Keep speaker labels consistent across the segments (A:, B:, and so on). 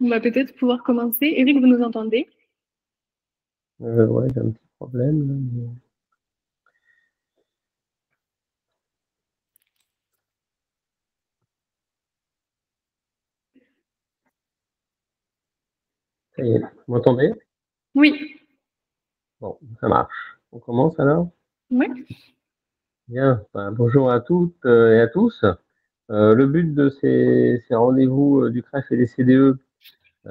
A: On va peut-être pouvoir commencer. Eric, vous nous entendez?
B: Ouais, j'ai un petit problème là, ça y est, vous m'entendez?
A: Oui.
B: Bon, ça marche. On commence alors?
A: Ouais.
B: Bien. Bonjour à toutes et à tous. Le but de ces rendez-vous du CREF et des CDE, qui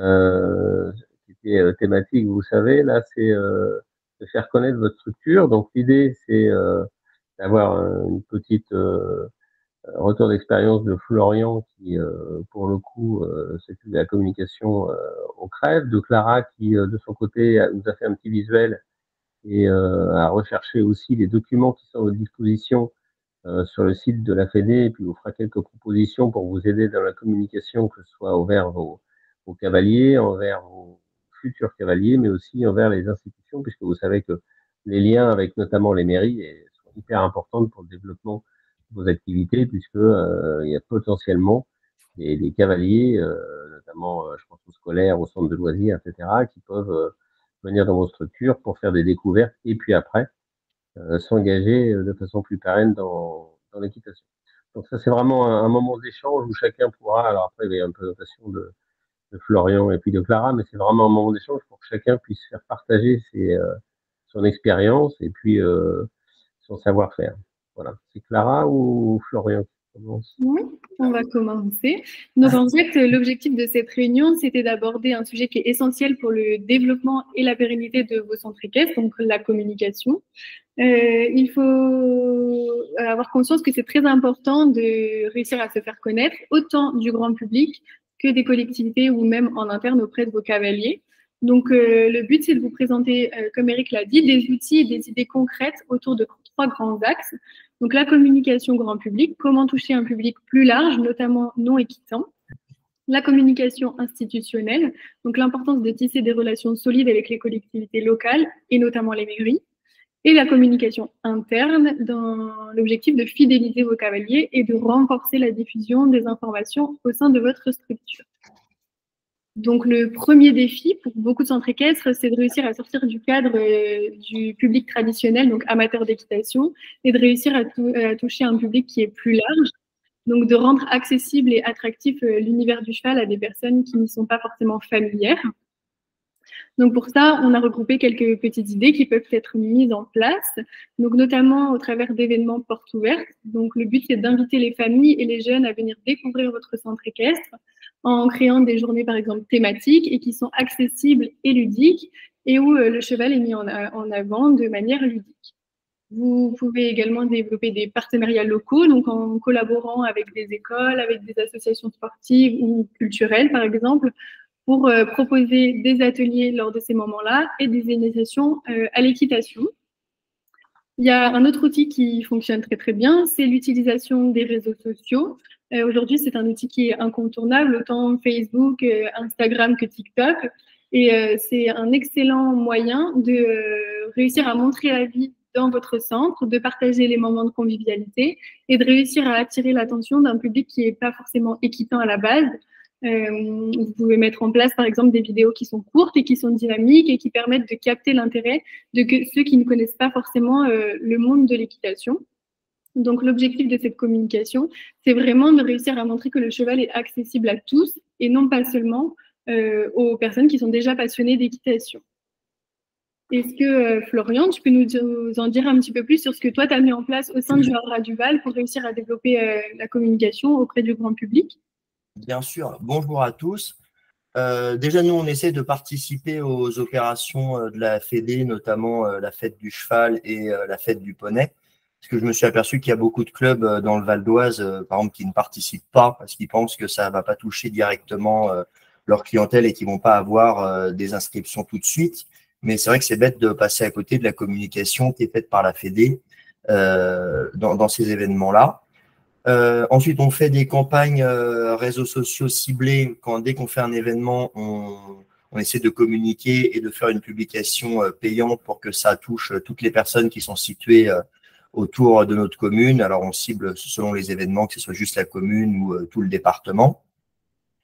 B: était thématique, vous savez, là, c'est de faire connaître votre structure. Donc l'idée, c'est d'avoir une petite retour d'expérience de Florian qui, pour le coup, s'occupe de la communication au CREF, de Clara qui, de son côté, nous a fait un petit visuel et a recherché aussi les documents qui sont à votre disposition sur le site de la Fédé, et puis vous fera quelques propositions pour vous aider dans la communication, que ce soit envers vos cavaliers, envers vos futurs cavaliers, mais aussi envers les institutions, puisque vous savez que les liens avec notamment les mairies sont hyper importants pour le développement de vos activités, puisque il y a potentiellement des cavaliers, notamment je pense aux scolaires, aux centres de loisirs, etc., qui peuvent venir dans vos structures pour faire des découvertes, et puis après s'engager de façon plus pérenne dans l'équitation. Donc ça, c'est vraiment un moment d'échange où chacun pourra, alors après, il y a une présentation de Florian et puis de Clara, mais c'est vraiment un moment d'échange pour que chacun puisse faire partager son expérience et puis son savoir-faire. Voilà. C'est Clara ou Florian qui commence?
A: Oui, on va commencer. Donc, en fait, l'objectif de cette réunion, c'était d'aborder un sujet qui est essentiel pour le développement et la pérennité de vos centres équestres, donc la communication. Il faut avoir conscience que c'est très important de réussir à se faire connaître, autant du grand public que des collectivités ou même en interne auprès de vos cavaliers. Donc, le but, c'est de vous présenter, comme Eric l'a dit, des outils et des idées concrètes autour de trois grands axes. Donc, la communication grand public, comment toucher un public plus large, notamment non équitant. La communication institutionnelle, donc l'importance de tisser des relations solides avec les collectivités locales et notamment les mairies. Et la communication interne dans l'objectif de fidéliser vos cavaliers et de renforcer la diffusion des informations au sein de votre structure. Donc, le premier défi pour beaucoup de centres équestres, c'est de réussir à sortir du cadre du public traditionnel, donc amateur d'équitation, et de réussir à toucher un public qui est plus large. Donc, de rendre accessible et attractif l'univers du cheval à des personnes qui n'y sont pas forcément familières. Donc, pour ça, on a regroupé quelques petites idées qui peuvent être mises en place, donc notamment au travers d'événements portes ouvertes. Donc, le but, c'est d'inviter les familles et les jeunes à venir découvrir votre centre équestre en créant des journées, par exemple, thématiques et qui sont accessibles et ludiques et où le cheval est mis en avant de manière ludique. Vous pouvez également développer des partenariats locaux, donc en collaborant avec des écoles, avec des associations sportives ou culturelles, par exemple, pour proposer des ateliers lors de ces moments-là et des initiations à l'équitation. Il y a un autre outil qui fonctionne très très bien, c'est l'utilisation des réseaux sociaux. Aujourd'hui, c'est un outil qui est incontournable, autant Facebook, Instagram que TikTok. Et c'est un excellent moyen de réussir à montrer la vie dans votre centre, de partager les moments de convivialité et de réussir à attirer l'attention d'un public qui n'est pas forcément équitant à la base. Vous pouvez mettre en place, par exemple, des vidéos qui sont courtes et qui sont dynamiques et qui permettent de capter l'intérêt de ceux qui ne connaissent pas forcément le monde de l'équitation. Donc, l'objectif de cette communication, c'est vraiment de réussir à montrer que le cheval est accessible à tous et non pas seulement aux personnes qui sont déjà passionnées d'équitation. Est-ce que, Florian, tu peux nous en dire un petit peu plus sur ce que toi, tu as mis en place au sein du Havre Duval pour réussir à développer la communication auprès du grand public?
C: Bien sûr. Bonjour à tous. Déjà, nous, on essaie de participer aux opérations de la Fédé, notamment la fête du cheval et la fête du poney. Parce que je me suis aperçu qu'il y a beaucoup de clubs dans le Val d'Oise, par exemple, qui ne participent pas parce qu'ils pensent que ça ne va pas toucher directement leur clientèle et qu'ils ne vont pas avoir des inscriptions tout de suite. Mais c'est vrai que c'est bête de passer à côté de la communication qui est faite par la Fédé dans ces événements-là. Ensuite, on fait des campagnes réseaux sociaux ciblées. Dès qu'on fait un événement, on essaie de communiquer et de faire une publication payante pour que ça touche toutes les personnes qui sont situées autour de notre commune. Alors, on cible selon les événements, que ce soit juste la commune ou tout le département.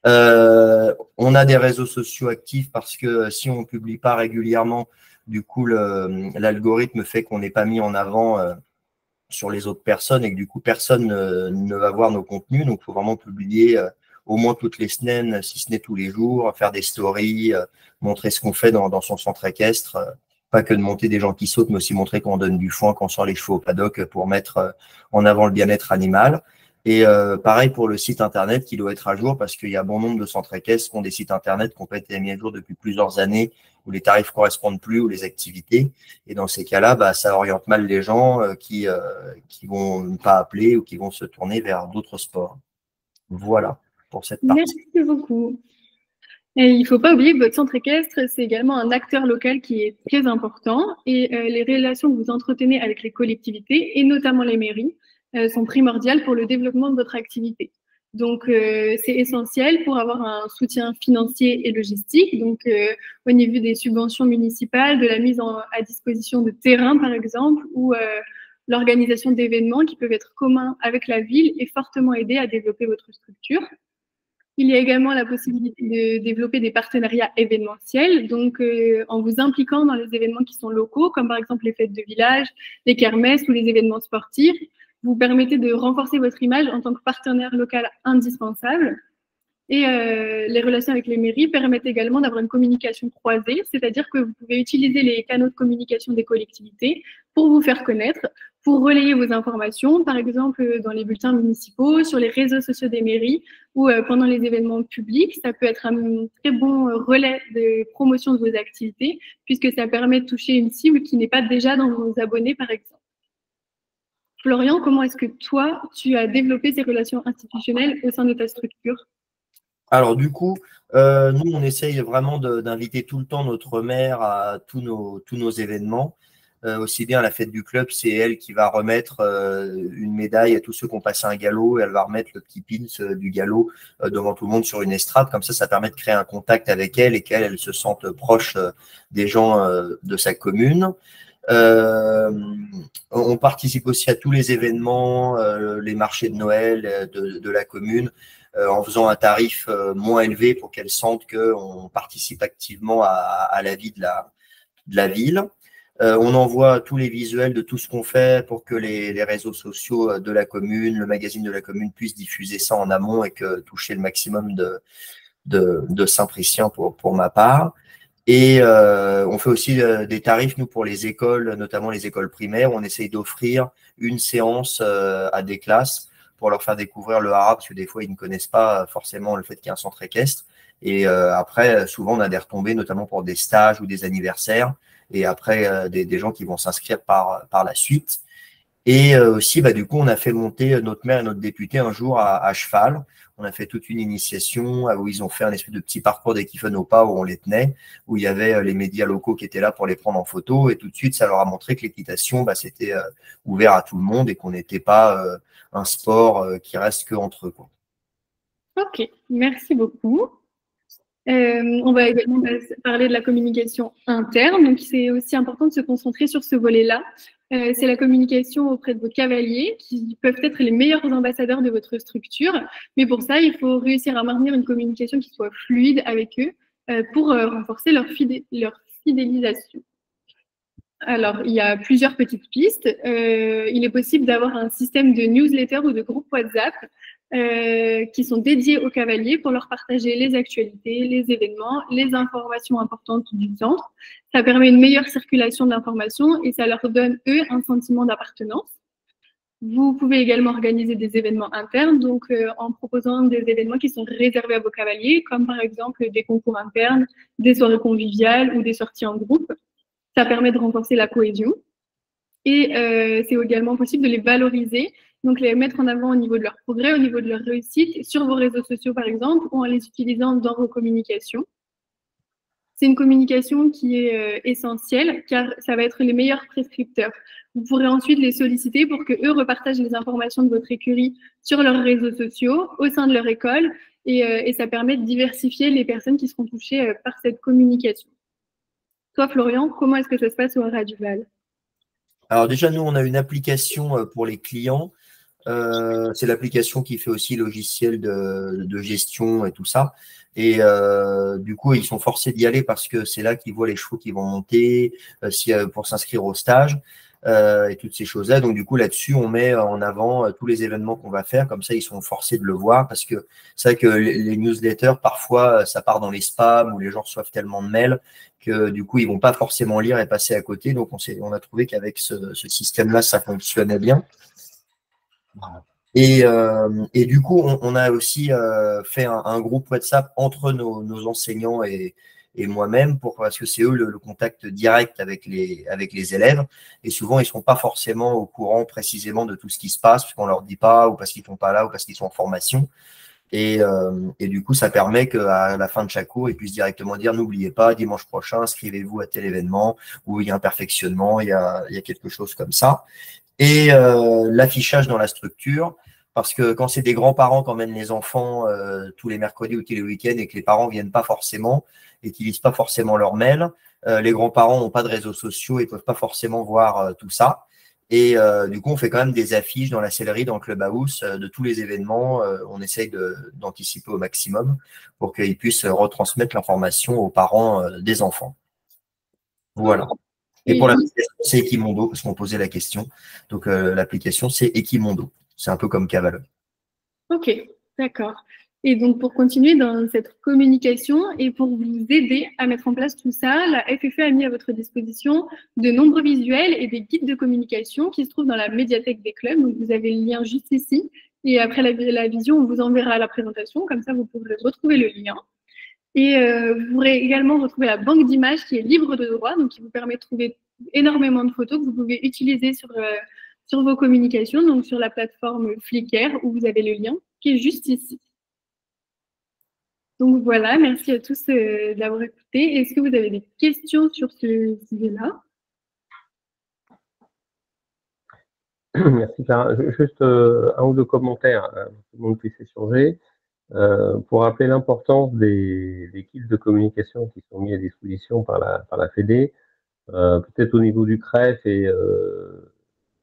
C: On a des réseaux sociaux actifs parce que si on ne publie pas régulièrement, du coup, l'algorithme fait qu'on n'est pas mis en avant sur les autres personnes et que du coup, personne ne va voir nos contenus. Donc, il faut vraiment publier au moins toutes les semaines, si ce n'est tous les jours, faire des stories, montrer ce qu'on fait dans son centre équestre. Pas que de monter des gens qui sautent, mais aussi montrer qu'on donne du foin, qu'on sort les chevaux au paddock pour mettre en avant le bien-être animal. Et pareil pour le site internet qui doit être à jour parce qu'il y a bon nombre de centres équestres qui ont des sites internet qui n'ont pas été mis à jour depuis plusieurs années, où les tarifs correspondent plus, ou les activités. Et dans ces cas-là, bah, ça oriente mal les gens qui vont pas appeler ou qui vont se tourner vers d'autres sports. Voilà pour cette partie.
A: Merci beaucoup. Et il ne faut pas oublier que votre centre équestre, c'est également un acteur local qui est très important et les relations que vous entretenez avec les collectivités et notamment les mairies sont primordiales pour le développement de votre activité. Donc, c'est essentiel pour avoir un soutien financier et logistique. Donc, au niveau des subventions municipales, de la mise à disposition de terrains, par exemple, ou l'organisation d'événements qui peuvent être communs avec la ville et fortement aider à développer votre structure. Il y a également la possibilité de développer des partenariats événementiels, donc en vous impliquant dans les événements qui sont locaux, comme par exemple les fêtes de village, les kermesses ou les événements sportifs. Vous permettez de renforcer votre image en tant que partenaire local indispensable. Et les relations avec les mairies permettent également d'avoir une communication croisée, c'est-à-dire que vous pouvez utiliser les canaux de communication des collectivités pour vous faire connaître, pour relayer vos informations, par exemple dans les bulletins municipaux, sur les réseaux sociaux des mairies ou pendant les événements publics. Ça peut être un très bon relais de promotion de vos activités, puisque ça permet de toucher une cible qui n'est pas déjà dans vos abonnés, par exemple. Florian, comment est-ce que toi, tu as développé ces relations institutionnelles au sein de ta structure ?
C: Alors du coup, nous, on essaye vraiment d'inviter tout le temps notre maire à tous nos événements. Aussi bien à la fête du club, c'est elle qui va remettre une médaille à tous ceux qui ont passé un galop et elle va remettre le petit pins du galop devant tout le monde sur une estrade. Comme ça permet de créer un contact avec elle et qu'elle se sente proche des gens de sa commune. On participe aussi à tous les événements, les marchés de Noël de la commune, en faisant un tarif moins élevé pour qu'elles sentent qu'on participe activement à la vie de la ville. On envoie tous les visuels de tout ce qu'on fait pour que les réseaux sociaux de la commune, le magazine de la commune puissent diffuser ça en amont et que toucher le maximum de Saint-Pricien pour ma part. Et on fait aussi des tarifs, nous, pour les écoles, notamment les écoles primaires. On essaye d'offrir une séance à des classes pour leur faire découvrir le haras, parce que des fois, ils ne connaissent pas forcément le fait qu'il y a un centre équestre. Et après, souvent, on a des retombées, notamment pour des stages ou des anniversaires. Et après, des gens qui vont s'inscrire par la suite. Et aussi, du coup, on a fait monter notre maire et notre député un jour à cheval. On a fait toute une initiation où ils ont fait un espèce de petit parcours d'équiphone au pas où on les tenait, où il y avait les médias locaux qui étaient là pour les prendre en photo. Et tout de suite, ça leur a montré que l'équitation, c'était ouvert à tout le monde et qu'on n'était pas un sport qui reste que entre eux, quoi.
A: Ok, merci beaucoup. On va également parler de la communication interne. Donc, c'est aussi important de se concentrer sur ce volet-là. C'est la communication auprès de vos cavaliers qui peuvent être les meilleurs ambassadeurs de votre structure. Mais pour ça, il faut réussir à maintenir une communication qui soit fluide avec eux pour renforcer leur fidélisation. Alors, il y a plusieurs petites pistes. Il est possible d'avoir un système de newsletter ou de groupe WhatsApp qui sont dédiés aux cavaliers pour leur partager les actualités, les événements, les informations importantes du centre. Ça permet une meilleure circulation d'informations et ça leur donne, eux, un sentiment d'appartenance. Vous pouvez également organiser des événements internes, donc en proposant des événements qui sont réservés à vos cavaliers, comme par exemple des concours internes, des soirées conviviales ou des sorties en groupe. Ça permet de renforcer la cohésion. Et c'est également possible de les valoriser, donc les mettre en avant au niveau de leur progrès, au niveau de leur réussite, sur vos réseaux sociaux par exemple, ou en les utilisant dans vos communications. C'est une communication qui est essentielle, car ça va être les meilleurs prescripteurs. Vous pourrez ensuite les solliciter pour qu'eux repartagent les informations de votre écurie sur leurs réseaux sociaux, au sein de leur école, et ça permet de diversifier les personnes qui seront touchées par cette communication. Toi, Florian, comment est-ce que ça se passe au Haras du Val ?
C: Alors déjà, nous, on a une application pour les clients C'est l'application qui fait aussi logiciel de gestion et tout ça. Et du coup, ils sont forcés d'y aller parce que c'est là qu'ils voient les chevaux qui vont monter, pour s'inscrire au stage et toutes ces choses-là. Donc du coup, là-dessus, on met en avant tous les événements qu'on va faire. Comme ça, ils sont forcés de le voir parce que c'est vrai que les newsletters, parfois, ça part dans les spams ou les gens reçoivent tellement de mails que du coup, ils vont pas forcément lire et passer à côté. Donc on a trouvé qu'avec ce système-là, ça fonctionnait bien. Et du coup, on a aussi fait un groupe WhatsApp entre nos enseignants et moi-même parce que c'est eux le contact direct avec les élèves. Et souvent, ils ne sont pas forcément au courant précisément de tout ce qui se passe, parce qu'on ne leur dit pas, ou parce qu'ils ne sont pas là, ou parce qu'ils sont en formation. Et du coup, ça permet qu'à la fin de chaque cours, ils puissent directement dire n'oubliez pas, dimanche prochain, inscrivez-vous à tel événement, où il y a un perfectionnement, il y a quelque chose comme ça. Et l'affichage dans la structure, parce que quand c'est des grands-parents qui emmènent les enfants tous les mercredis ou tous les week-ends et que les parents ne viennent pas forcément et qu'ils lisent pas forcément leur mail, les grands-parents n'ont pas de réseaux sociaux et ne peuvent pas forcément voir tout ça. Et du coup, on fait quand même des affiches dans la sellerie, dans le Clubhouse, de tous les événements. On essaye d'anticiper au maximum pour qu'ils puissent retransmettre l'information aux parents des enfants. Voilà. Et pour l'application, c'est Equimondo, parce qu'on posait la question. Donc, l'application, c'est Equimondo. C'est un peu comme Cavalon.
A: Ok, d'accord. Et donc, pour continuer dans cette communication et pour vous aider à mettre en place tout ça, la FFE a mis à votre disposition de nombreux visuels et des guides de communication qui se trouvent dans la médiathèque des clubs. Donc, vous avez le lien juste ici. Et après la vision, on vous enverra la présentation. Comme ça, vous pourrez retrouver le lien. Et vous pourrez également retrouver la banque d'images qui est libre de droit, donc qui vous permet de trouver énormément de photos que vous pouvez utiliser sur vos communications, donc sur la plateforme Flickr où vous avez le lien qui est juste ici. Donc voilà, merci à tous d'avoir écouté. Est-ce que vous avez des questions sur ce sujet-là?
B: Merci Clara. Juste un ou deux commentaires pour que tout le monde puisse échanger. Pour rappeler l'importance des kits de communication qui sont mis à disposition par la Fédé, peut-être au niveau du CREF et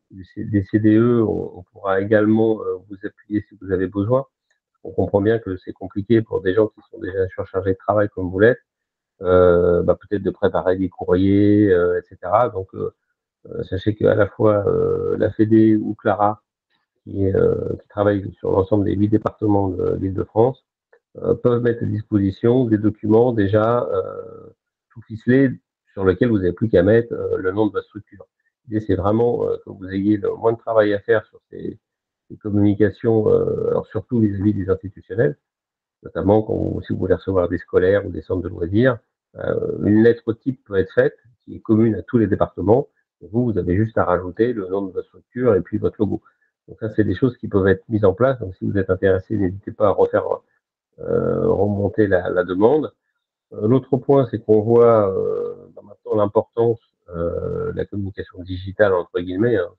B: des CDE, on pourra également vous appuyer si vous avez besoin. On comprend bien que c'est compliqué pour des gens qui sont déjà surchargés de travail comme vous l'êtes, peut-être de préparer des courriers, etc. Donc, sachez qu'à la fois la Fédé ou Clara, qui travaille sur l'ensemble des 8 départements de l'Île-de-France, peuvent mettre à disposition des documents déjà tout ficelés sur lesquels vous n'avez plus qu'à mettre le nom de votre structure. L'idée, c'est vraiment que vous ayez le moins de travail à faire sur ces communications, alors surtout vis-à-vis des institutionnels, notamment si vous voulez recevoir des scolaires ou des centres de loisirs. Une lettre type peut être faite, qui est commune à tous les départements. Et vous avez juste à rajouter le nom de votre structure et puis votre logo. Donc ça, c'est des choses qui peuvent être mises en place. Donc si vous êtes intéressé, n'hésitez pas à refaire remonter la demande. L'autre point, c'est qu'on voit maintenant l'importance de la communication digitale, entre guillemets, hein.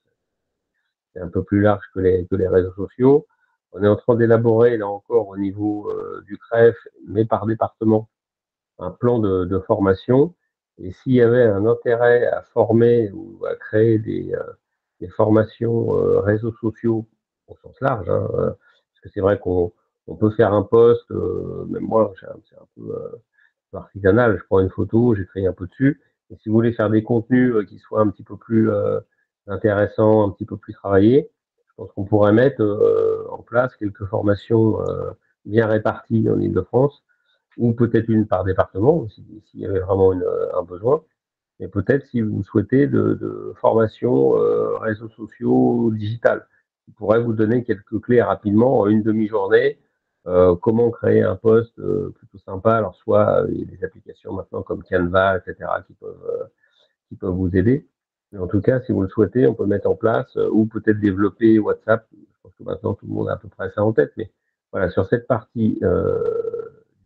B: C'est un peu plus large que les réseaux sociaux. On est en train d'élaborer, là encore, au niveau du CREF, mais par département, un plan de formation. Et s'il y avait un intérêt à former ou à créer des formations réseaux sociaux au sens large, hein, parce que c'est vrai qu'on peut faire un post, même moi, c'est un peu artisanal, je prends une photo, j'écris un peu dessus. Et si vous voulez faire des contenus qui soient un petit peu plus intéressants, un petit peu plus travaillés, je pense qu'on pourrait mettre en place quelques formations bien réparties en Île-de-France, ou peut-être une par département, s'il y avait vraiment un besoin. Mais peut-être si vous souhaitez de formation réseaux sociaux digitales, qui pourrait vous donner quelques clés rapidement en une demi-journée. Comment créer un post plutôt sympa. Alors soit il y a des applications maintenant comme Canva, etc. qui peuvent vous aider. Mais en tout cas, si vous le souhaitez, on peut mettre en place ou peut-être développer WhatsApp. Je pense que maintenant tout le monde a à peu près ça en tête. Mais voilà, sur cette partie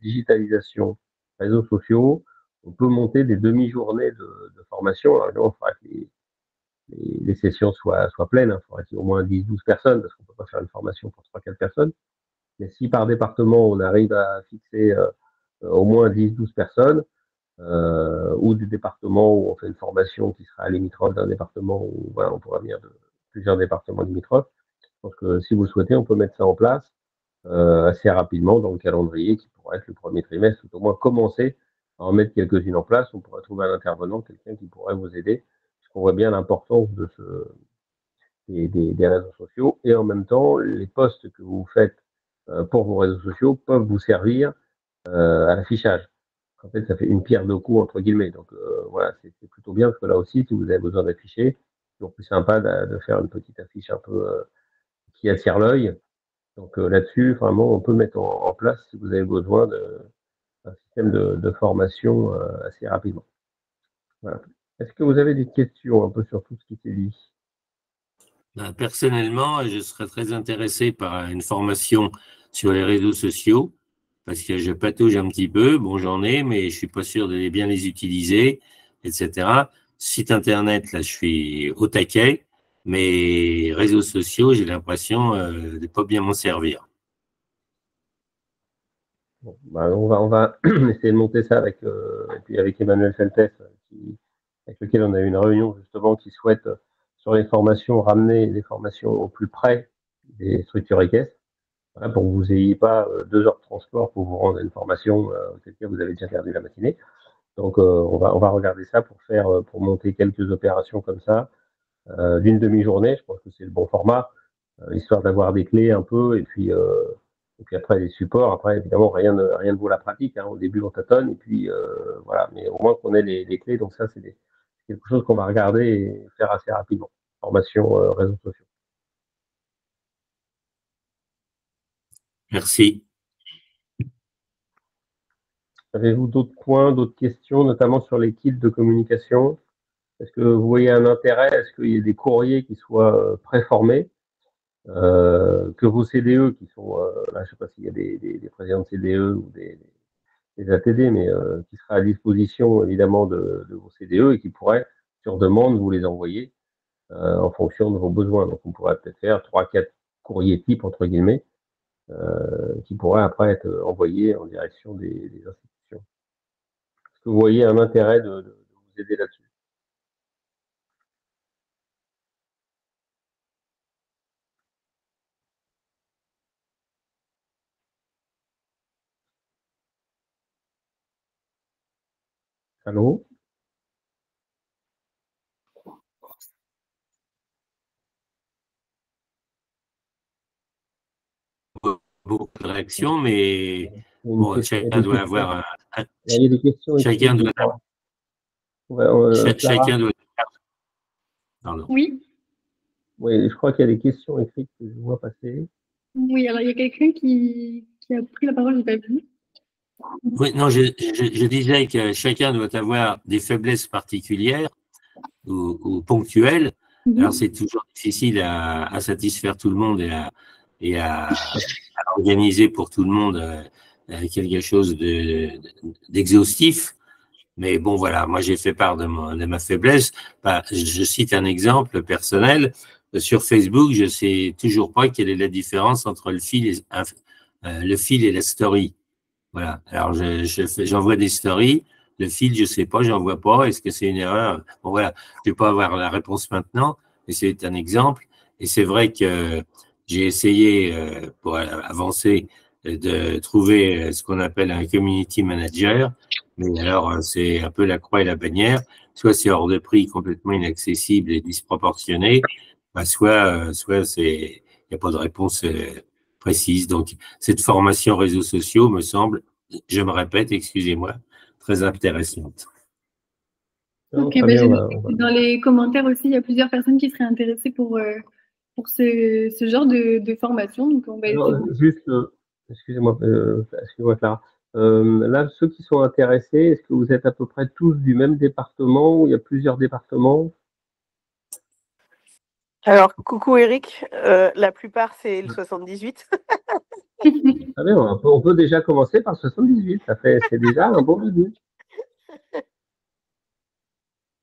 B: digitalisation, réseaux sociaux, on peut monter des demi-journées de formation. Alors, évidemment, il faudra que les sessions soient pleines. Il faudra qu'il y ait au moins 10-12 personnes, parce qu'on ne peut pas faire une formation pour 3-4 personnes. Mais si par département, on arrive à fixer au moins 10-12 personnes, ou des départements où on fait une formation qui sera limitrophe d'un département où voilà, on pourra venir de plusieurs départements limitrophes, pense que si vous le souhaitez, on peut mettre ça en place assez rapidement dans le calendrier qui pourrait être le premier trimestre, ou au moins commencer à en mettre quelques-unes en place. On pourrait trouver un intervenant, quelqu'un qui pourrait vous aider, parce qu'on voit bien l'importance des réseaux sociaux, et en même temps, les posts que vous faites pour vos réseaux sociaux peuvent vous servir à l'affichage. En fait, ça fait une pierre deux coups, entre guillemets. Donc voilà, c'est plutôt bien, parce que là aussi, si vous avez besoin d'afficher, c'est toujours plus sympa de faire une petite affiche un peu qui attire l'œil. Donc là-dessus, vraiment, on peut mettre en place, si vous avez besoin, d'un système de formation assez rapidement. Voilà. Est-ce que vous avez des questions un peu sur tout ce qui s'est dit?
D: Personnellement, je serais très intéressé par une formation sur les réseaux sociaux, parce que je patauge un petit peu. Bon, j'en ai, mais je suis pas sûr de bien les utiliser, etc. Site internet, là, je suis au taquet, mais réseaux sociaux, j'ai l'impression de pas bien m'en servir.
B: Bon, bah, on va essayer de monter ça avec, et puis avec Emmanuel Feltes, avec lequel on a eu une réunion justement, qui souhaite sur les formations ramener les formations au plus près des structures équestres, voilà, pour que vous n'ayez pas 2 heures de transport pour vous rendre à une formation auquel cas vous avez déjà perdu la matinée. Donc on va regarder ça pour monter quelques opérations comme ça d'une demi-journée. Je pense que c'est le bon format, histoire d'avoir des clés un peu, et puis après les supports. Après, évidemment, rien ne vaut la pratique, hein. Au début, on tâtonne, et puis voilà. Mais au moins qu'on ait les clés. Donc ça, c'est quelque chose qu'on va regarder et faire assez rapidement. Formation réseaux sociaux.
D: Merci.
B: Avez-vous d'autres points, d'autres questions, notamment sur les kits de communication? Est-ce que vous voyez un intérêt? Est-ce qu'il y a des courriers qui soient préformés? Que vos CDE qui sont, là, je ne sais pas s'il y a des présidents de CDE ou des ATD, mais qui sera à disposition évidemment de vos CDE, et qui pourraient, sur demande, vous les envoyer en fonction de vos besoins. Donc on pourrait peut-être faire 3-4 courriers types, entre guillemets, qui pourraient après être envoyés en direction des institutions. Est-ce que vous voyez un intérêt de vous aider là-dessus? Allô?
D: Beaucoup de réactions, mais
B: Bon,
D: chacun doit avoir
B: il y a des questions
D: chacun
B: écrites,
D: doit,
B: Clara?
D: chacun doit. Pardon.
A: Oui.
B: Oui, je crois qu'il y a des questions écrites que je vois passer.
A: Oui, alors il y a quelqu'un qui a pris la parole, je n'ai pas vu.
D: Oui, non, je disais que chacun doit avoir des faiblesses particulières ou ponctuelles. Alors, c'est toujours difficile à satisfaire tout le monde et à organiser pour tout le monde quelque chose d'exhaustif. Mais bon, voilà, moi, j'ai fait part de ma faiblesse. Bah, je cite un exemple personnel. Sur Facebook, je sais toujours pas quelle est la différence entre le fil et la story. Voilà. Alors, j'envoie des stories. Le fil, je sais pas, j'en vois pas. Est-ce que c'est une erreur? Bon, voilà. Je vais pas avoir la réponse maintenant, mais c'est un exemple. Et c'est vrai que j'ai essayé, pour avancer, de trouver ce qu'on appelle un community manager. Mais alors, c'est un peu la croix et la bannière. Soit c'est hors de prix, complètement inaccessible et disproportionné, bah, soit il n'y a pas de réponse précise. Donc, cette formation réseaux sociaux me semble, je me répète, excusez-moi, très intéressante.
A: Ok, dans les commentaires aussi, il y a plusieurs personnes qui seraient intéressées pour ce genre de formation. Donc on va
B: juste, excusez-moi Clara. Là, ceux qui sont intéressés, est-ce que vous êtes à peu près tous du même département, ou il y a plusieurs départements?
E: Alors, coucou Eric, la plupart c'est le 78.
B: Ah bien, on peut déjà commencer par 78, c'est déjà un bon début.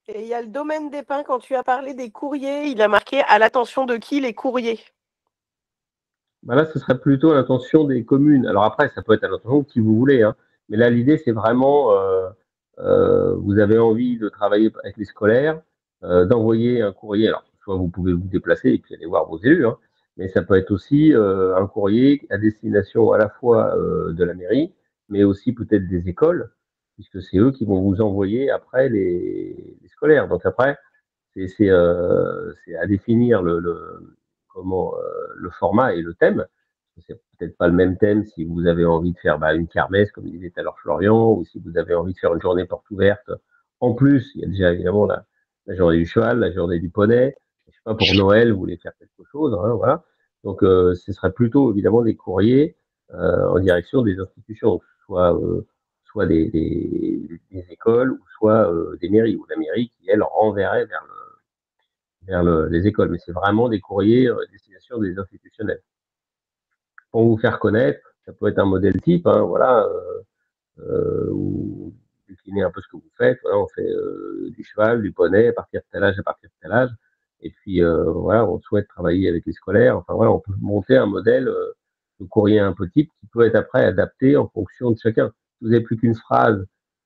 E: Et il y a le domaine des pins, quand tu as parlé des courriers, il a marqué à l'attention de qui les courriers?
B: Bah là, ce serait plutôt à l'attention des communes. Alors après, ça peut être à l'attention de qui vous voulez, hein. Mais là, l'idée, c'est vraiment, vous avez envie de travailler avec les scolaires, d'envoyer un courrier. Alors, soit vous pouvez vous déplacer et puis aller voir vos élus, hein, mais ça peut être aussi un courrier à destination à la fois de la mairie, mais aussi peut-être des écoles, puisque c'est eux qui vont vous envoyer après les scolaires. Donc après, c'est à définir comment le format et le thème. C'est peut-être pas le même thème si vous avez envie de faire une kermesse, comme disait tout à l'heure Florian, ou si vous avez envie de faire une journée porte ouverte. En plus, il y a déjà évidemment la journée du cheval, la journée du poney. Je sais pas, pour Noël, vous voulez faire quelque chose, hein, voilà. Donc, ce serait plutôt évidemment des courriers en direction des institutions, soit des écoles, ou soit des mairies, ou la mairie qui, elle, renverrait vers les écoles. Mais c'est vraiment des courriers à destination des institutionnels. Pour vous faire connaître, ça peut être un modèle type, hein, voilà, où décliner un peu ce que vous faites. Voilà, on fait du cheval, du poney, à partir de tel âge, à partir de tel âge. Et puis, voilà, on souhaite travailler avec les scolaires. Enfin, voilà, on peut monter un modèle de courrier un peu type qui peut être après adapté en fonction de chacun. Si vous n'avez plus qu'une phrase,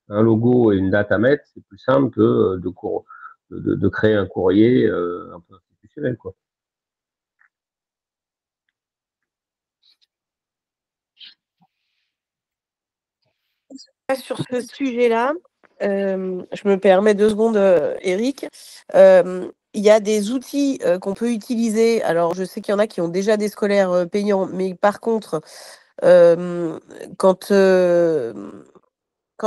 B: un logo et une date à mettre, c'est plus simple que de créer un courrier un peu institutionnel, quoi.
E: Sur ce sujet-là, je me permets 2 secondes, Eric. Il y a des outils qu'on peut utiliser. Alors, je sais qu'il y en a qui ont déjà des scolaires payants, mais par contre, quand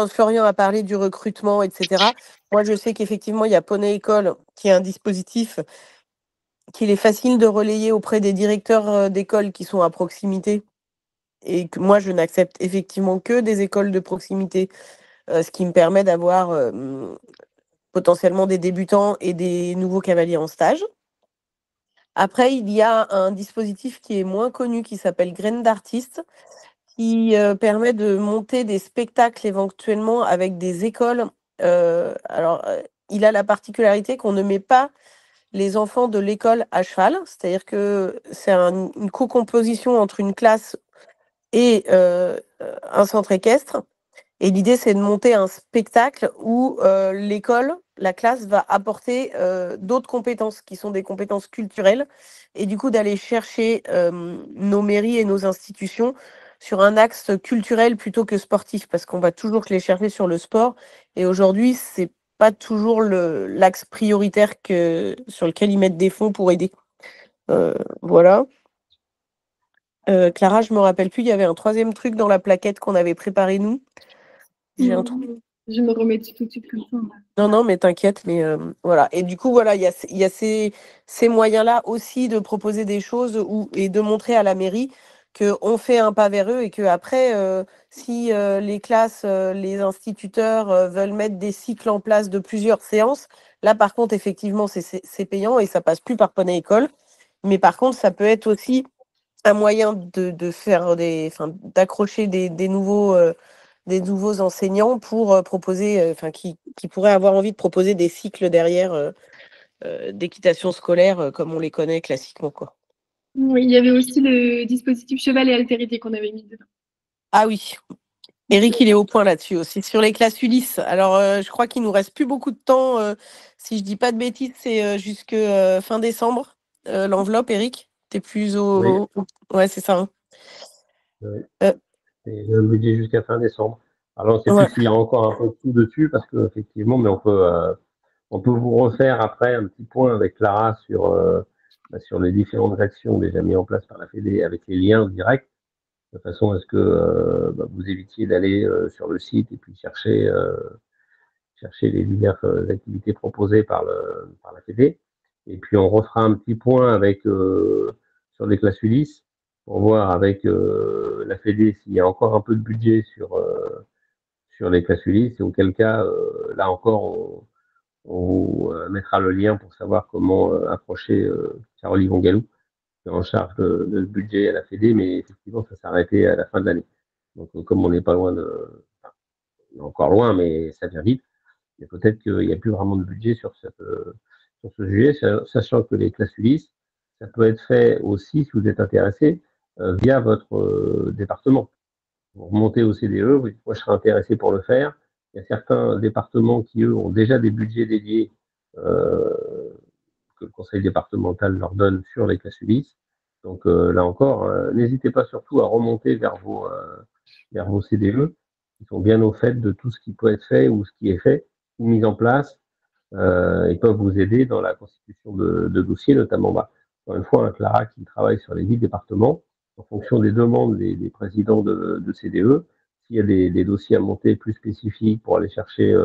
E: Florian a parlé du recrutement, etc., moi, je sais qu'effectivement, il y a Poney École qui est un dispositif qu'il est facile de relayer auprès des directeurs d'école qui sont à proximité. Et que moi, je n'accepte effectivement que des écoles de proximité, ce qui me permet d'avoir potentiellement des débutants et des nouveaux cavaliers en stage. Après, il y a un dispositif qui est moins connu qui s'appelle Graines d'artistes, qui permet de monter des spectacles éventuellement avec des écoles. Il a la particularité qu'on ne met pas les enfants de l'école à cheval, c'est-à-dire que c'est une co-composition entre une classe et un centre équestre. Et l'idée, c'est de monter un spectacle où l'école, la classe, va apporter d'autres compétences qui sont des compétences culturelles et du coup d'aller chercher nos mairies et nos institutions sur un axe culturel plutôt que sportif parce qu'on va toujours les chercher sur le sport et aujourd'hui, c'est pas toujours l'axe prioritaire sur lequel ils mettent des fonds pour aider. Voilà. Clara, je me rappelle plus, il y avait un 3e truc dans la plaquette qu'on avait préparé nous. J'ai un trou.
A: Je me remets tout de suite comme ça.
E: Non, mais t'inquiète, mais voilà. Et du coup, voilà, il y a ces moyens-là aussi de proposer des choses et de montrer à la mairie qu'on fait un pas vers eux et qu'après, si les classes, les instituteurs veulent mettre des cycles en place de plusieurs séances, là, par contre, effectivement, c'est payant et ça passe plus par Poney École. Mais par contre, ça peut être aussi un moyen de faire d'accrocher des nouveaux enseignants pour proposer, qui pourraient avoir envie de proposer des cycles derrière d'équitation scolaire comme on les connaît classiquement, quoi.
A: Oui, il y avait aussi le dispositif cheval et altérité qu'on avait mis dedans.
E: Ah oui, Eric, il est au point là-dessus aussi. Sur les classes Ulysse, alors je crois qu'il nous reste plus beaucoup de temps. Si je dis pas de bêtises, c'est jusque fin décembre. L'enveloppe, Eric, t'es plus
B: Oui.
E: Ouais, c'est ça. Hein.
B: Oui. C'est un budget jusqu'à fin décembre. Alors, on ne sait plus s'il y a encore un peu de tout dessus, parce qu'effectivement, mais on peut vous refaire après un petit point avec Clara sur les différentes actions déjà mises en place par la Fédé avec les liens directs, de façon à ce que vous évitiez d'aller sur le site et puis chercher les diverses activités proposées par la Fédé. Et puis, on refera un petit point avec sur les classes Ulysse pour voir avec la Fédé s'il y a encore un peu de budget sur les classes Ulysse, et auquel cas, là encore, on mettra le lien pour savoir comment approcher Caroline Galou, qui est en charge de ce budget à la Fédé, mais effectivement, ça s'arrêtait à la fin de l'année. Donc, comme on n'est pas loin on est encore loin, mais ça vient vite, et peut-être qu'il n'y a plus vraiment de budget sur ce sujet, sachant que les classes Ulysse, ça peut être fait aussi, si vous êtes intéressé, via votre département. Vous remontez au CDE, vous dites, moi je serais intéressé pour le faire. Il y a certains départements qui, eux, ont déjà des budgets dédiés que le conseil départemental leur donne sur les classes Ulysse. Donc là encore, n'hésitez pas surtout à remonter vers vos CDE, qui sont bien au fait de tout ce qui peut être fait ou ce qui est fait ou mis en place. Ils peuvent vous aider dans la constitution de dossiers, notamment, encore une fois, Clara qui travaille sur les 10 départements, en fonction des demandes des présidents de CDE. S'il y a des dossiers à monter plus spécifiques pour aller chercher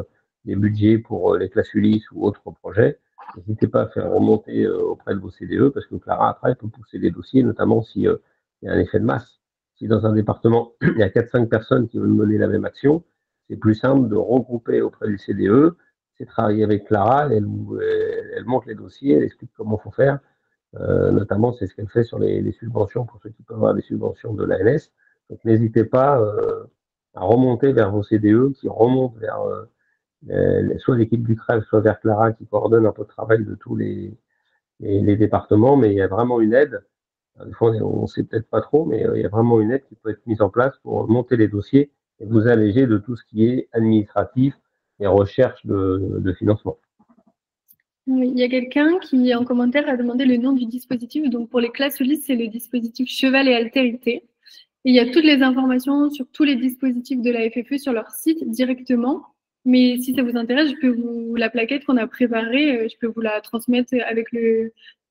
B: des budgets pour les classes Ulysse ou autres projets, n'hésitez pas à faire remonter auprès de vos CDE, parce que Clara, après, peut pousser des dossiers, notamment s'il y a un effet de masse. Si dans un département, il y a 4-5 personnes qui veulent mener la même action, c'est plus simple de regrouper auprès du CDE, c'est travailler avec Clara, elle monte les dossiers, elle explique comment il faut faire. Notamment, c'est ce qu'elle fait sur les subventions, pour ceux qui peuvent avoir des subventions de l'ANS. Donc, n'hésitez pas à remonter vers vos CDE, qui remontent vers soit l'équipe du CREF, soit vers Clara, qui coordonne un peu le travail de tous les départements, mais il y a vraiment une aide. Des fois, on ne sait peut-être pas trop, mais il y a vraiment une aide qui peut être mise en place pour monter les dossiers et vous alléger de tout ce qui est administratif et recherche de financement.
A: Oui, il y a quelqu'un qui, en commentaire, a demandé le nom du dispositif. Donc, pour les classes Ulysse, c'est le dispositif Cheval et Altérité. Et il y a toutes les informations sur tous les dispositifs de la FFE sur leur site directement. Mais si ça vous intéresse, je peux la plaquette qu'on a préparée, je peux vous la transmettre avec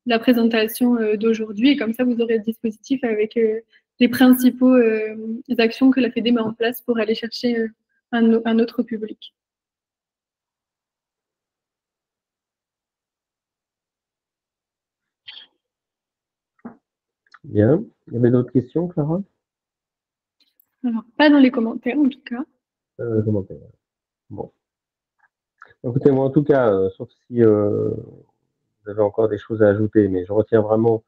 A: la présentation d'aujourd'hui. Et comme ça, vous aurez le dispositif avec les principaux actions que la FEDE met en place pour aller chercher un autre public.
B: Bien. Il y avait d'autres questions, Clara?
A: Alors, pas dans les commentaires, en tout cas.
B: Commentaires. Bon. Écoutez, moi, en tout cas, sauf si vous avez encore des choses à ajouter, mais je retiens vraiment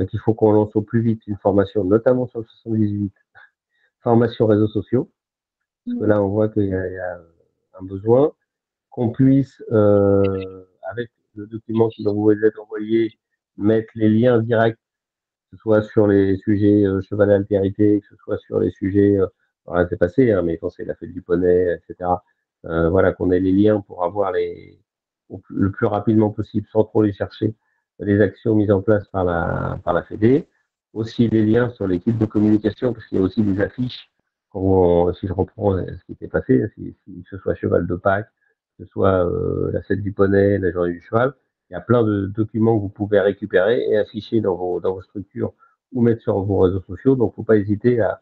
B: qu'il faut qu'on lance au plus vite une formation, notamment sur le 78, formation réseaux sociaux, parce que là, on voit qu'il y a un besoin, qu'on puisse, avec le document qui va vous être envoyé, mettre les liens directs, que ce soit sur les sujets cheval et altérité, que ce soit sur les sujets, alors là, c'est passé, hein, mais quand c'est la fête du poney, etc., voilà, qu'on ait les liens pour avoir le plus rapidement possible, sans trop les chercher, les actions mises en place par la Fédé. Aussi les liens sur l'équipe de communication, parce qu'il y a aussi des affiches. Si je reprends ce qui était passé, si ce soit Cheval de Pâques, que ce soit la fête du poney, la journée du cheval, il y a plein de documents que vous pouvez récupérer et afficher dans vos structures ou mettre sur vos réseaux sociaux. Donc, faut pas hésiter à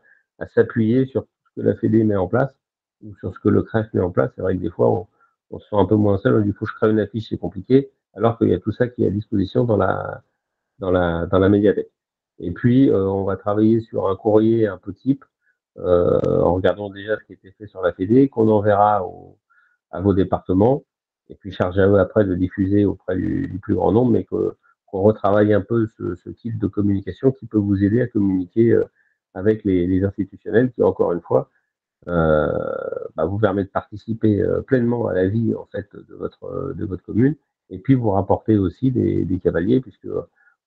B: s'appuyer sur ce que la Fédé met en place ou sur ce que le CREF met en place. C'est vrai que des fois, on se sent un peu moins seul. On dit, il faut que je crée une affiche, c'est compliqué, alors qu'il y a tout ça qui est à disposition dans la médiathèque. Et puis, on va travailler sur un courrier un peu type, en regardant déjà ce qui était fait sur la Fédé, qu'on enverra à vos départements, et puis chargé à eux après de diffuser auprès du plus grand nombre, mais qu'on retravaille un peu ce type de communication qui peut vous aider à communiquer avec les institutionnels qui, encore une fois, vous permet de participer pleinement à la vie en fait de votre commune, et puis vous rapportez aussi des cavaliers, puisque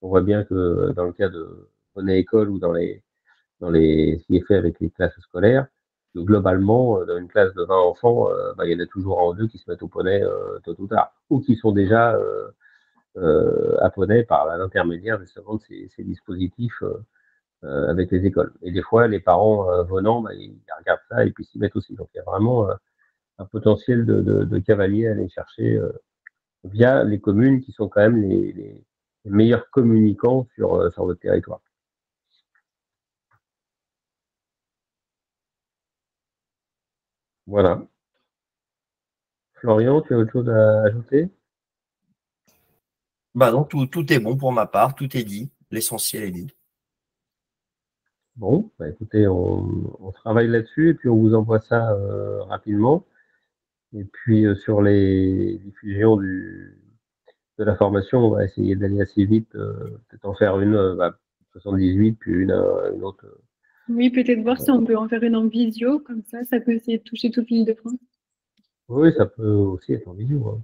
B: on voit bien que dans le cas de Poney École ou dans ce qui est fait avec les classes scolaires, que globalement, dans une classe de 20 enfants, il y en a toujours un ou deux qui se mettent au poney tôt ou tard, ou qui sont déjà à poney par l'intermédiaire justement de ces dispositifs avec les écoles. Et des fois, les parents venant, ils regardent ça et puis s'y mettent aussi. Donc il y a vraiment un potentiel de cavaliers à aller chercher via les communes qui sont quand même les meilleurs communicants sur votre territoire. Voilà. Florian, tu as autre chose à ajouter?
C: Non, tout est bon pour ma part, tout est dit, l'essentiel est dit.
B: Bon, écoutez, on travaille là-dessus et puis on vous envoie ça rapidement. Et puis sur les diffusions de la formation, on va essayer d'aller assez vite, peut-être en faire une 78, puis une autre.
A: Oui, peut-être voir si on peut en faire une en visio, comme ça peut essayer de toucher toute l'île de France.
B: Oui, ça peut aussi être en visio, hein.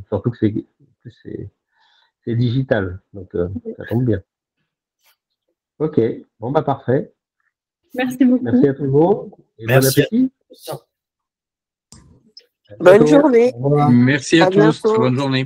B: Surtout que c'est digital, donc ça tombe bien. Ok, bon parfait.
A: Merci beaucoup.
B: Merci à tout le monde. Et
C: merci.
B: Bon appétit.
E: Bonne journée.
F: Merci à tous.
E: Bientôt.
F: Bonne journée.